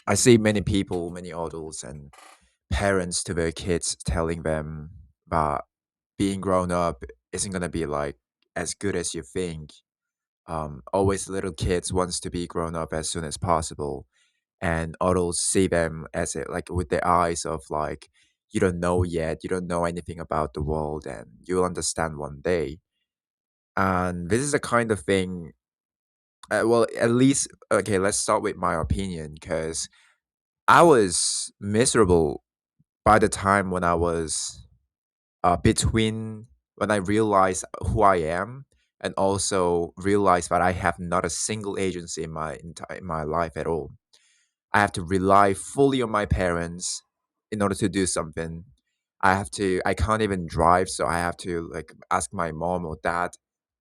I see many people, many adults and parents to their kids telling them that being grown up isn't gonna be like as good as you think. Always little kids wants to be grown up as soon as possible, and adults see them as it like with their eyes of like you don't know yet, you don't know anything about the world, and you'll understand one day. And this is the kind of thing. Well, at least okay. Let's start with my opinion because I was miserable by the time when I was between when I realized who I am and also realized that I have not a single agency in my entire in my life at all. I have to rely fully on my parents in order to do something. I can't even drive, so I have to like ask my mom or dad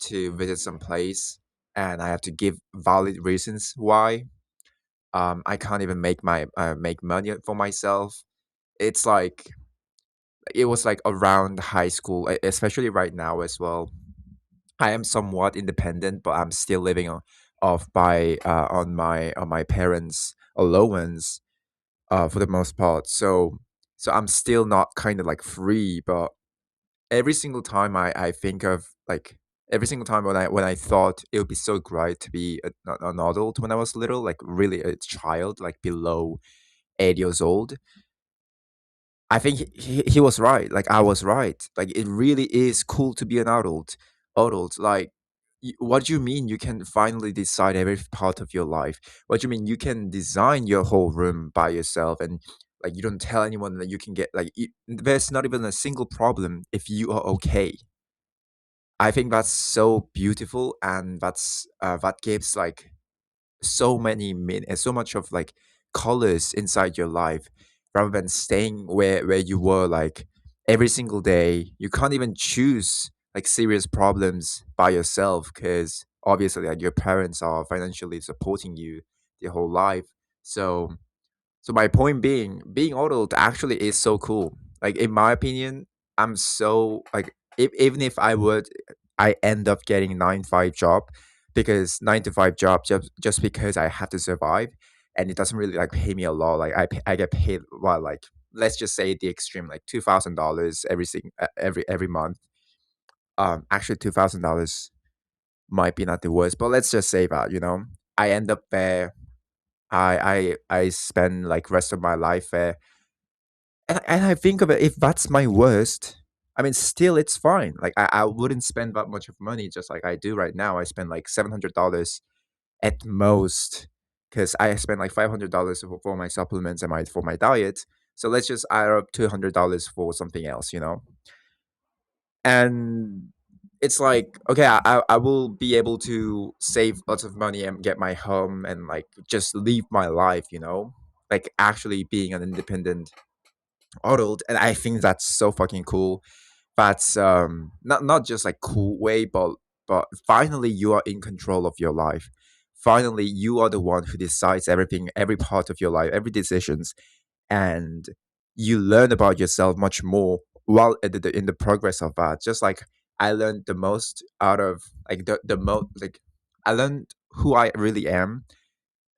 to visit some place, and I have to give valid reasons why. I can't even make money for myself. It's like it was like around high school, especially right now as well. I am somewhat independent, but I'm still living off by on my parents' allowance for the most part. So I'm still not kind of like free, but every single time I think of like every single time when I thought it would be so great to be an adult when I was little, like really a child, like below 8 years old, I think he was right. Like I was right. Like it really is cool to be an adult. Adult, like what do you mean you can finally decide every part of your life? What do you mean you can design your whole room by yourself and like you don't tell anyone that you can get like there's not even a single problem if you are okay. I think that's so beautiful and that gives like so much of like colors inside your life rather than staying where you were like every single day. You can't even choose like serious problems by yourself because obviously like your parents are financially supporting you your whole life. So my point being adult actually is so cool. Like in my opinion, I'm so like even if I end up getting 9 to 5 job because 9 to 5 job just because I have to survive and it doesn't really like pay me a lot. Like I get paid well like let's just say the extreme like $2,000 every month. Actually $2,000 might be not the worst, but let's just say that I end up there. I spend like rest of my life there. And I think of it, if that's my worst, I mean, still it's fine. Like I wouldn't spend that much of money just like I do right now. I spend like $700 at most because I spend like $500 for my supplements and my for my diet. So let's just add up $200 for something else. And it's like okay, I will be able to save lots of money and get my home and like just live my life. Like actually being an independent adult, and I think that's so fucking cool. That's not just like cool way, but finally you are in control of your life. Finally, you are the one who decides everything, every part of your life, every decisions, and you learn about yourself much more while in the progress of that. Just like I learned the most out of like the most like I learned who I really am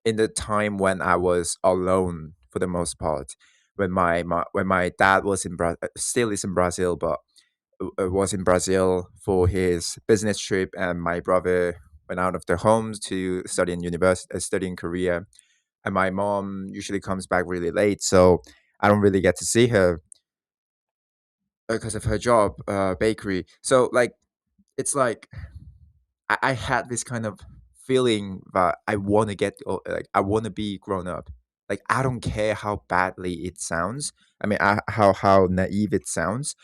in the time when I was alone for the most part. When my dad was still is in Brazil, but was in Brazil for his business trip, and my brother went out of the home to study in university, study in Korea, and my mom usually comes back really late, so I don't really get to see her because of her job, bakery. So like it's like I had this kind of feeling that I want to like I want to be grown up. Like I don't care how badly it sounds. I mean, how naive it sounds.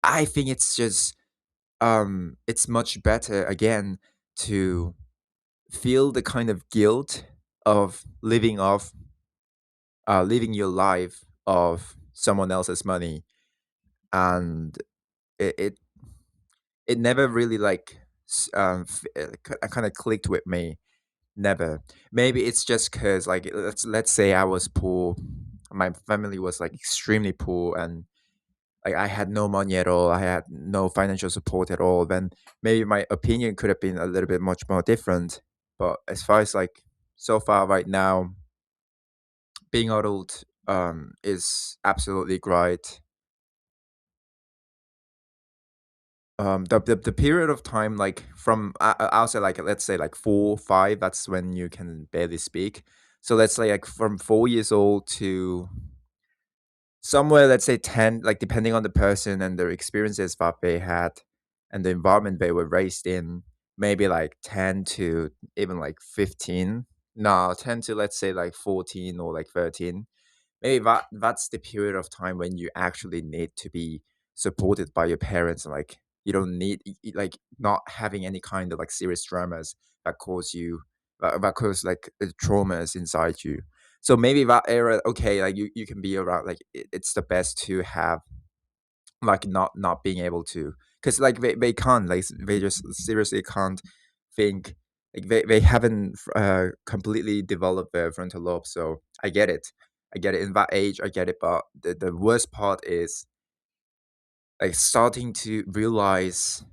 I think it's just it's much better again to feel the kind of guilt of living your life of someone else's money, and it it never really like kind of clicked with me. Never. Maybe it's just because like let's say I was poor, my family was like extremely poor, and like I had no money at all. I had no financial support at all. Then maybe my opinion could have been a little bit much more different. But as far as like so far right now, being adult is absolutely great. The period of time, like from I'll say, like, let's say like 4 5, that's when you can barely speak. So let's say like from 4 years old to somewhere, let's say 10, like depending on the person and their experiences that they had and the environment they were raised in, maybe like 10 to even like 15. No, 10 to, let's say, like 14 or like 13. Maybe that's the period of time when you actually need to be supported by your parents. Like you don't need like not having any kind of like serious dramas that cause you that cause like traumas inside you. So maybe that era, okay, like you can be around, like it's the best to have like not being able to, because like they can't, like they just seriously can't think, like they haven't completely developed their frontal lobe. So I get it in that age, I get it, but the worst part is like starting to realize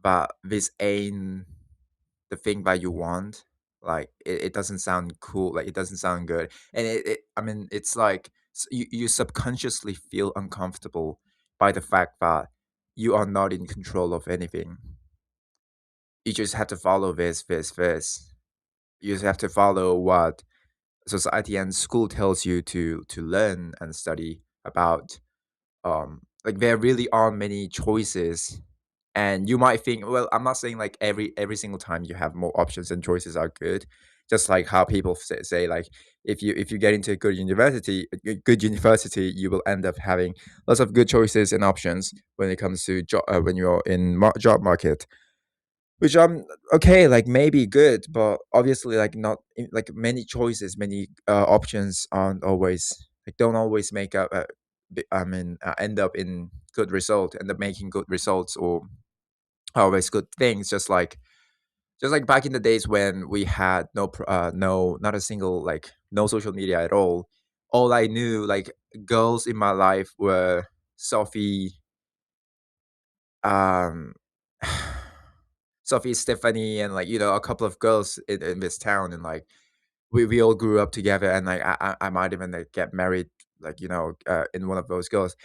that this ain't the thing that you want. Like it doesn't sound cool, like it doesn't sound good, and I mean, it's like you subconsciously feel uncomfortable by the fact that you are not in control of anything. You just have to follow this. You just have to follow what society and school tells you to learn and study about. Like there really aren't many choices, and you might think, well, I'm not saying like every single time you have more options and choices are good. Just like how people say like if you get into a good university, you will end up having lots of good choices and options when it comes to job, when you're in job market, which I'm okay, like maybe good, but obviously like not like many choices, many options aren't always, like don't always make up I mean end up in good result, end up making good results, or always good things. Just like back in the days when we had no, not a single, like no social media at all I knew, like girls in my life were Sophie, um Sophie, Stephanie, and like a couple of girls in this town, and like we all grew up together, and like I might even like get married, like in one of those girls.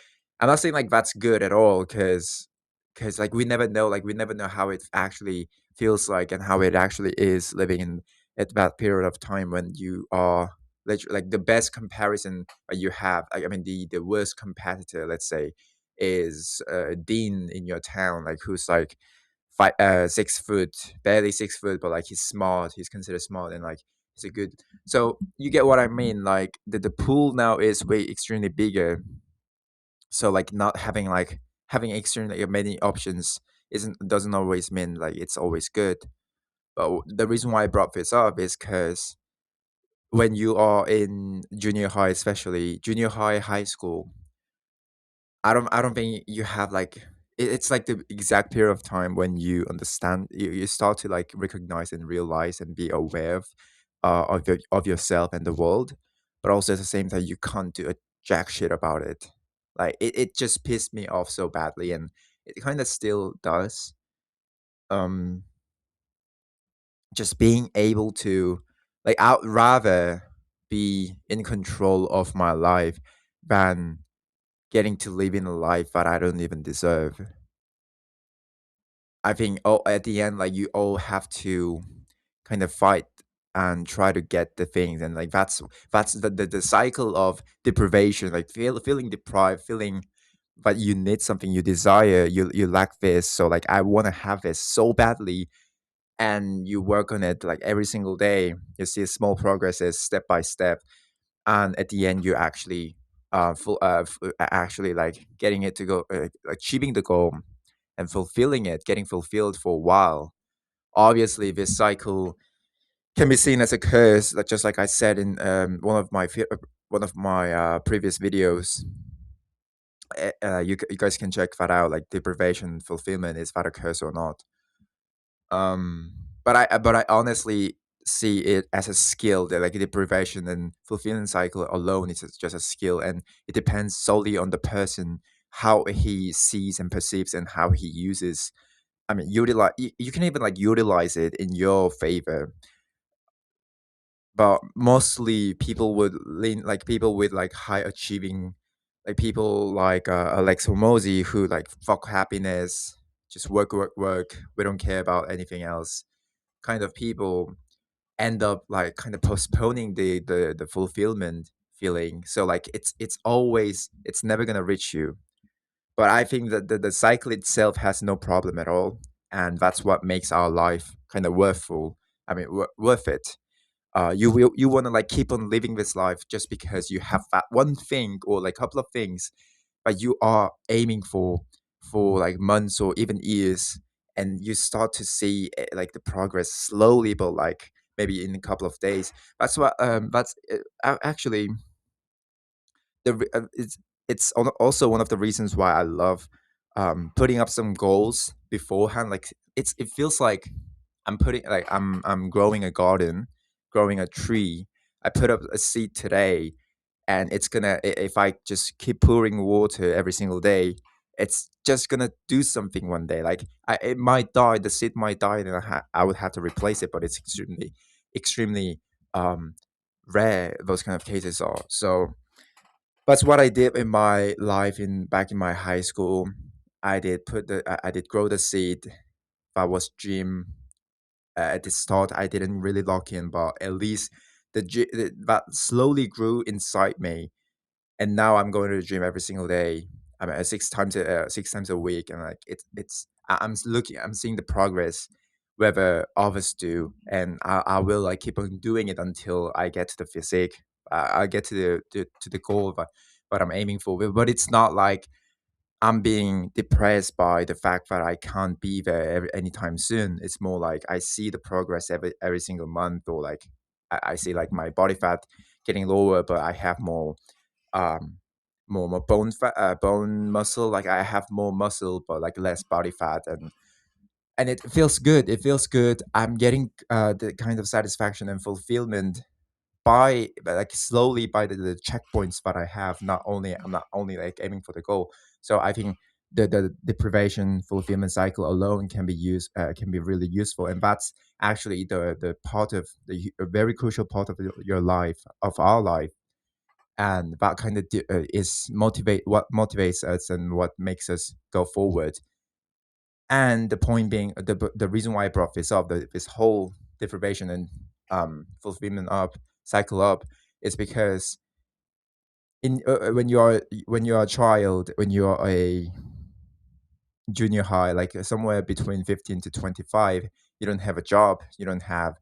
I'm not saying like that's good at all, because like we never know how it actually feels like and how it actually is living in at that period of time when you are like the best comparison that you have. I mean the worst competitor, let's say, is Dean in your town, like who's like 6 foot, barely 6 foot, but like he's smart. He's considered smart, and like he's a good. So you get what I mean. Like the pool now is way extremely bigger. So like not having like having extremely many options isn't doesn't always mean like it's always good. But the reason why I brought this up is because when you are in junior high, especially junior high, high school, I don't think you have like it's like the exact period of time when you understand, you start to like recognize and realize and be aware of yourself and the world, but also at the same time you can't do a jack shit about it. Like it just pissed me off so badly, and it kind of still does. Um just being able to, like, I'd rather be in control of my life than getting to live in a life that I don't even deserve. I think at the end, like you all have to kind of fight and try to get the things, and like that's the cycle of deprivation, like feeling deprived, feeling that you need something, you desire, you lack this, so like I want to have this so badly, and you work on it like every single day. You see small progresses step by step, and at the end you actually actually like getting it to go, achieving the goal and fulfilling it, getting fulfilled for a while. Obviously this cycle can be seen as a curse, like just like I said in one of my previous videos. You guys can check that out, like deprivation fulfillment, is that a curse or not. um but I honestly see it as a skill, that like deprivation and fulfillment cycle alone is just a skill, and it depends solely on the person, how he sees and perceives and how he uses. I mean, utilize, you can even like utilize it in your favor. but mostly people would lean like people with like high achieving, like people like Alex Hormozy, who like fuck happiness, just work, work, work. We don't care about anything else. Kind of people end up like kind of postponing the fulfillment feeling. So like it's always, it's never gonna reach you. But I think that the cycle itself has no problem at all, and that's what makes our life kind of worthful. I mean, worth it. You want to like keep on living this life just because you have that one thing or like couple of things that you are aiming for like months or even years, and you start to see like the progress slowly, but like maybe in a couple of days. That's what that's actually also one of the reasons why I love putting up some goals beforehand. Like it feels like I'm growing a garden, growing a tree. I put up a seed today, and it's gonna if I just keep pouring water every single day, it's just gonna do something one day. Like it might die, the seed might die, and I would have to replace it. But it's extremely um, rare. Those kind of cases are so. That's what I did in my life in back in my high school. I did grow the seed. That was gym. At the start, I didn't really lock in, but at least that slowly grew inside me, and now I'm going to the gym every single day. I mean, 6 times a week, and like I'm seeing the progress, whether others do, and I will like keep on doing it until I get to the physique. I get to the goal that I'm aiming for. But it's not like I'm being depressed by the fact that I can't be there anytime soon. It's more like I see the progress every single month, or like I see like my body fat getting lower, but I have um more bone fat, bone muscle. Like I have more muscle, but like less body fat, and it feels good. It feels good. I'm getting the kind of satisfaction and fulfillment like slowly by the checkpoints that I have. I'm not only like aiming for the goal. So I think the deprivation fulfillment cycle alone can be really useful, and that's actually the part of a very crucial part of your life, of our life, and that kind of is motivate what motivates us and what makes us go forward. And the point being, the reason why I brought this up, this whole deprivation and fulfillment up cycle up, is because when you are a child, when you are a junior high, like somewhere between 15 to 25, you don't have a job, you don't have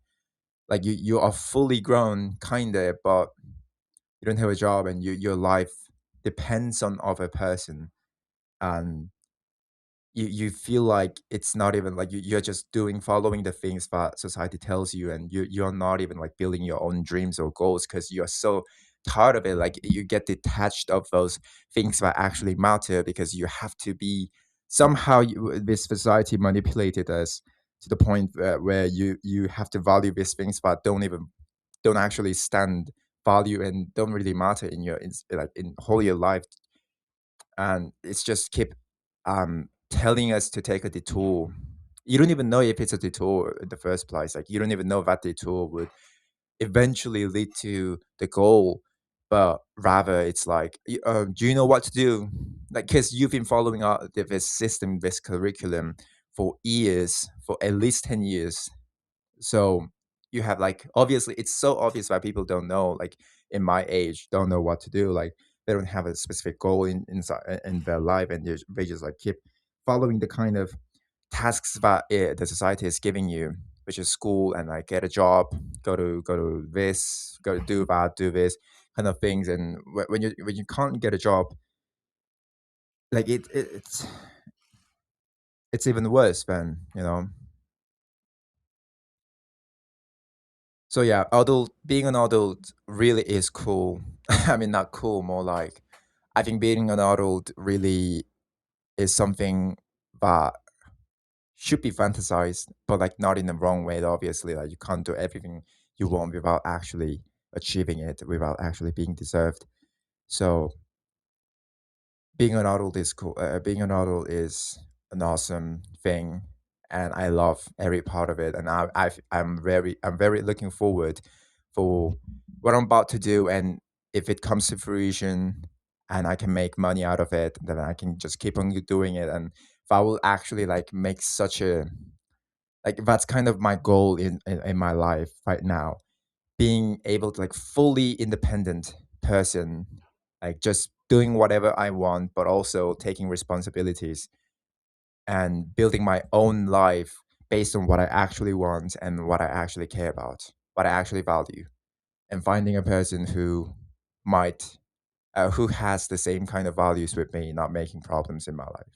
like you are fully grown kinda, but you don't have a job, and your life depends on other person, and you feel like it's not even like you're just doing following the things that society tells you, and you're not even like building your own dreams or goals because you're so tired of it. Like you get detached of those things that actually matter because you have to be somehow this society manipulated us to the point where you have to value these things that don't actually stand value and don't really matter in like in whole your life. And it's just keep telling us to take a detour. You don't even know if it's a detour in the first place. Like you don't even know that detour would eventually lead to the goal, but rather it's like, do you know what to do? Like, because you've been following out this system, this curriculum for years, for at least 10 years. So you have like, obviously it's so obvious that people don't know, like in my age, don't know what to do. Like they don't have a specific goal in their life, and they just like keep following the kind of tasks that the society is giving you, which is school and like get a job, go to this, go to do that, do this kind of things. And when you can't get a job, like it's even worse than So yeah, adult being an adult really is cool. I mean, not cool, more like I think being an adult really is something that should be fantasized, but like not in the wrong way. Obviously, like you can't do everything you want without actually achieving it, without actually being deserved. So being an adult is cool. Being an adult is an awesome thing, and I love every part of it. And I'm very looking forward for what I'm about to do. And if it comes to fruition and I can make money out of it, then I can just keep on doing it. And if I will actually like make such a like that's kind of my goal in my life right now, being able to like fully independent person, like just doing whatever I want, but also taking responsibilities and building my own life based on what I actually want and what I actually care about, what I actually value, and finding a person who might, who has the same kind of values with me, not making problems in my life.